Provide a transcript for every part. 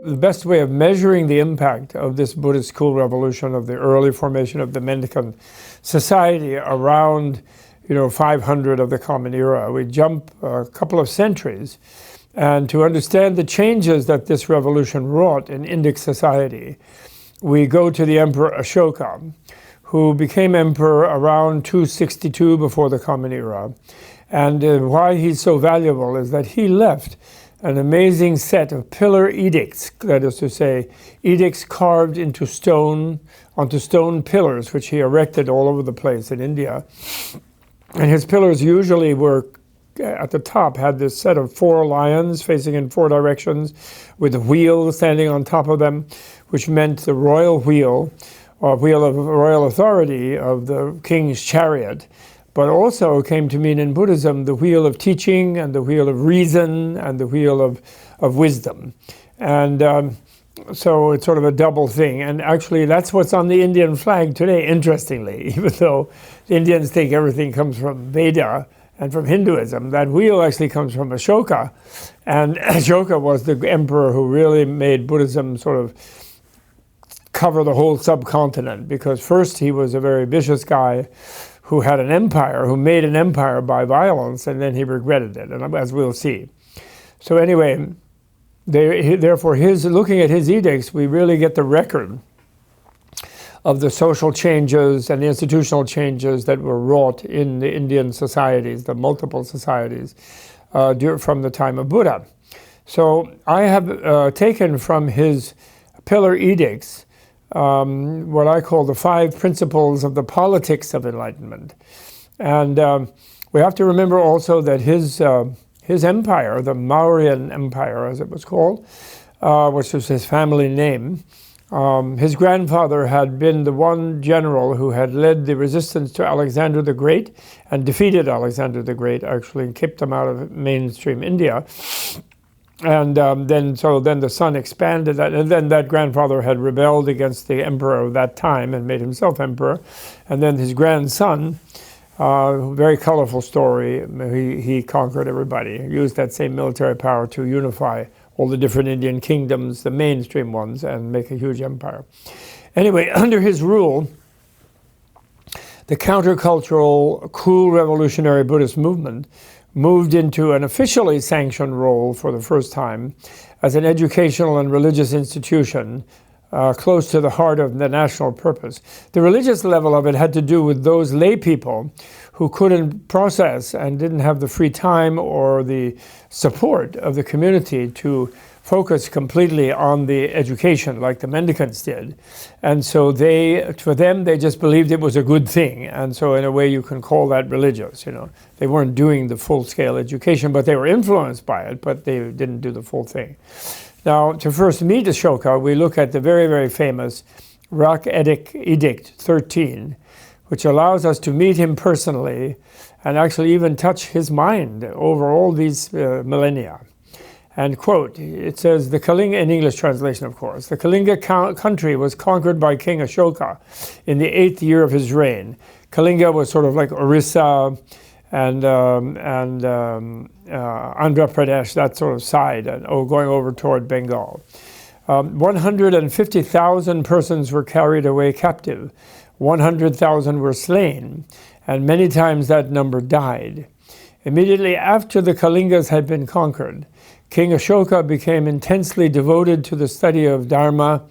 The best way of measuring the impact of this Buddhist school revolution, of the early formation of the Mendicant society around 500 of the Common Era, we jump a couple of centuries, and to understand the changes that this revolution wrought in Indic society, we go to the Emperor Ashoka, who became emperor around 262 before the Common Era. And why he's so valuable is that he left an amazing set of pillar edicts, that is to say, edicts carved into stone, onto stone pillars, which he erected all over the place in India. And his pillars usually were, at the top, had this set of 4 lions facing in 4 directions, with a wheel standing on top of them, which meant the royal wheel, or wheel of royal authority of the king's chariot, but also came to mean in Buddhism the wheel of teaching and the wheel of reason and the wheel of wisdom. And so it's sort of a double thing. And actually that's what's on the Indian flag today, interestingly, even though the Indians think everything comes from Veda and from Hinduism. That wheel actually comes from Ashoka. And Ashoka was the emperor who really made Buddhism sort of cover the whole subcontinent, because first he was a very vicious guy who had an empire, who made an empire by violence, and then he regretted it, and as we'll see. So anyway, therefore, looking at his edicts, we really get the record of the social changes and the institutional changes that were wrought in the Indian societies, the multiple societies, from the time of Buddha. So I have taken from his pillar edicts what I call the 5 principles of the politics of enlightenment. And we have to remember also that his empire, the Mauryan Empire as it was called, which was his family name, his grandfather had been the one general who had led the resistance to Alexander the Great and defeated Alexander the Great, actually, and kicked him out of mainstream India. And then the son expanded that, and then that grandfather had rebelled against the emperor of that time and made himself emperor. And then his grandson, very colorful story, he conquered everybody, used that same military power to unify all the different Indian kingdoms, the mainstream ones, and make a huge empire. Anyway, under his rule, the countercultural, cool revolutionary Buddhist movement moved into an officially sanctioned role for the first time as an educational and religious institution close to the heart of the national purpose. The religious level of it had to do with those lay people who couldn't process and didn't have the free time or the support of the community to focus completely on the education like the Mendicants did. And so for them, they just believed it was a good thing. And so in a way you can call that religious, They weren't doing the full-scale education, but they were influenced by it, but they didn't do the full thing. Now, to first meet Ashoka, we look at the very, very famous Rak Edict 13, which allows us to meet him personally and actually even touch his mind over all these millennia. And quote, it says, the Kalinga, in English translation of course, the Kalinga country was conquered by King Ashoka in the 8th year of his reign. Kalinga was sort of like Orissa and Andhra Pradesh, that sort of side, and going over toward Bengal. 150,000 persons were carried away captive. 100,000 were slain, and many times that number died. Immediately after the Kalingas had been conquered, King Ashoka became intensely devoted to the study of Dharma,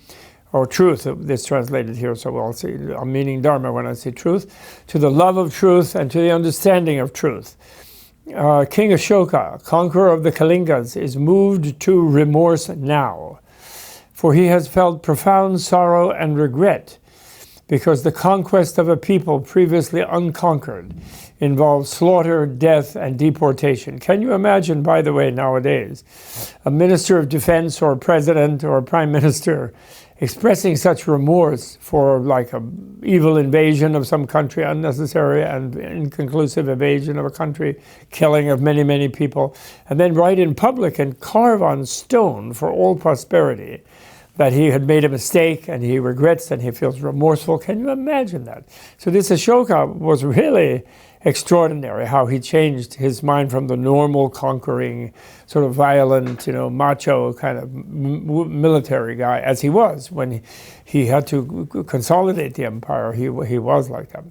or truth, this translated here, so I'm meaning Dharma when I say truth, to the love of truth and to the understanding of truth. King Ashoka, conqueror of the Kalingas, is moved to remorse now, for he has felt profound sorrow and regret because the conquest of a people previously unconquered involves slaughter, death, and deportation. Can you imagine, by the way, nowadays, a minister of defense or president or prime minister expressing such remorse for like an evil invasion of some country, unnecessary and inconclusive invasion of a country, killing of many, many people, and then write in public and carve on stone for all prosperity that he had made a mistake and he regrets and he feels remorseful. Can you imagine that? So this Ashoka was really extraordinary, how he changed his mind from the normal conquering, sort of violent, macho kind of military guy, as he was when he had to consolidate the empire. He was like that.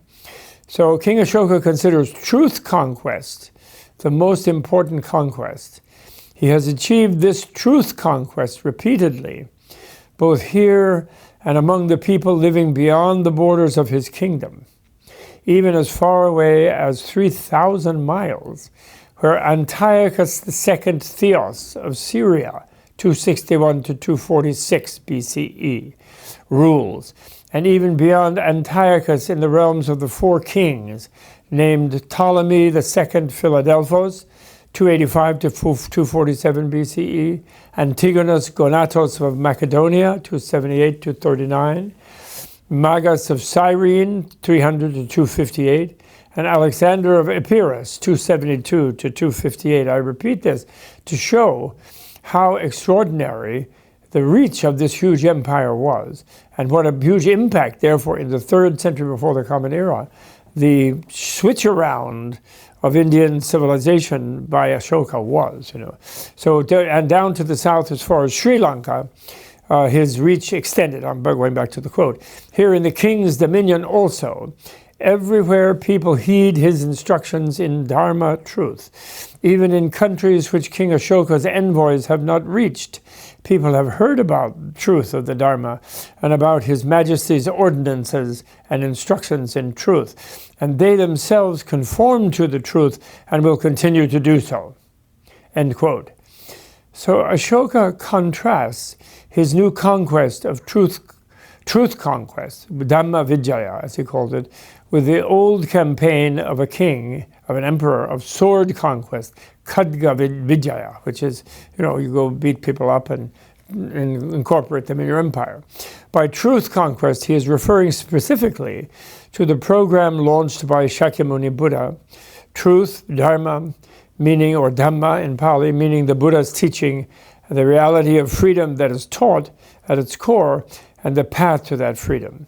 So King Ashoka considers truth conquest the most important conquest. He has achieved this truth conquest repeatedly, both here and among the people living beyond the borders of his kingdom, even as far away as 3,000 miles, where Antiochus II Theos of Syria, 261 to 246 BCE, rules, and even beyond Antiochus in the realms of the four kings, named Ptolemy II Philadelphos, 285 to 247 BCE, Antigonus Gonatos of Macedonia, 278 to 39, Magas of Cyrene, 300 to 258, and Alexander of Epirus, 272 to 258. I repeat this to show how extraordinary the reach of this huge empire was, and what a huge impact, therefore, in the 3rd century before the Common Era, the switch around of Indian civilization by Ashoka was. So, and down to the south as far as Sri Lanka, his reach extended. I'm going back to the quote. Here in the king's dominion also, everywhere people heed his instructions in Dharma truth. Even in countries which King Ashoka's envoys have not reached, people have heard about the truth of the Dharma and about His Majesty's ordinances and instructions in truth. And they themselves conform to the truth and will continue to do so. End quote. So Ashoka contrasts his new conquest of truth conquest, Dhamma Vijaya, as he called it, with the old campaign of a king, of an emperor, of sword conquest, Khadga Vijaya, which is, you go beat people up and incorporate them in your empire. By truth conquest, he is referring specifically to the program launched by Shakyamuni Buddha, truth, dharma, meaning, or Dhamma in Pali, meaning the Buddha's teaching, the reality of freedom that is taught at its core, and the path to that freedom.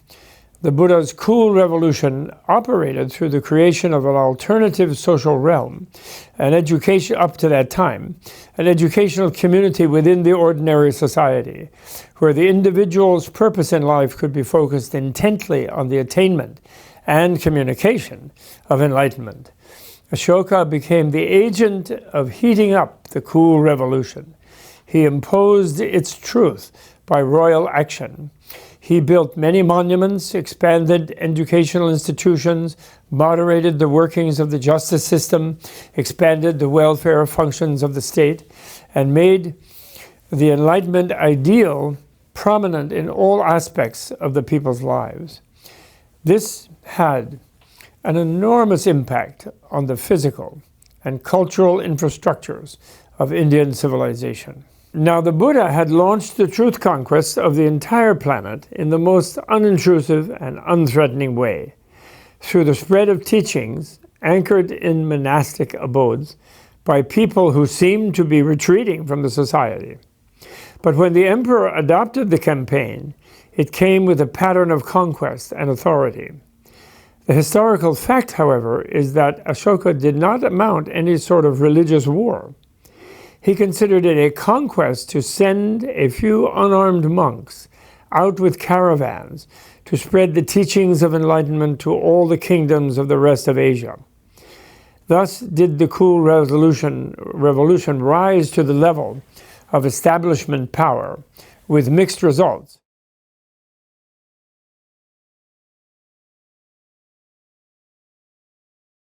The Buddha's cool revolution operated through the creation of an alternative social realm, an education up to that time, an educational community within the ordinary society, where the individual's purpose in life could be focused intently on the attainment and communication of enlightenment. Ashoka became the agent of heating up the cool revolution. He imposed its truth by royal action. He built many monuments, expanded educational institutions, moderated the workings of the justice system, expanded the welfare functions of the state, and made the Enlightenment ideal prominent in all aspects of the people's lives. This had an enormous impact on the physical and cultural infrastructures of Indian civilization. Now, the Buddha had launched the truth conquest of the entire planet in the most unintrusive and unthreatening way, through the spread of teachings anchored in monastic abodes by people who seemed to be retreating from the society. But when the emperor adopted the campaign, it came with a pattern of conquest and authority. The historical fact, however, is that Ashoka did not mount any sort of religious war. He considered it a conquest to send a few unarmed monks out with caravans to spread the teachings of enlightenment to all the kingdoms of the rest of Asia. Thus did the cool revolution rise to the level of establishment power, with mixed results.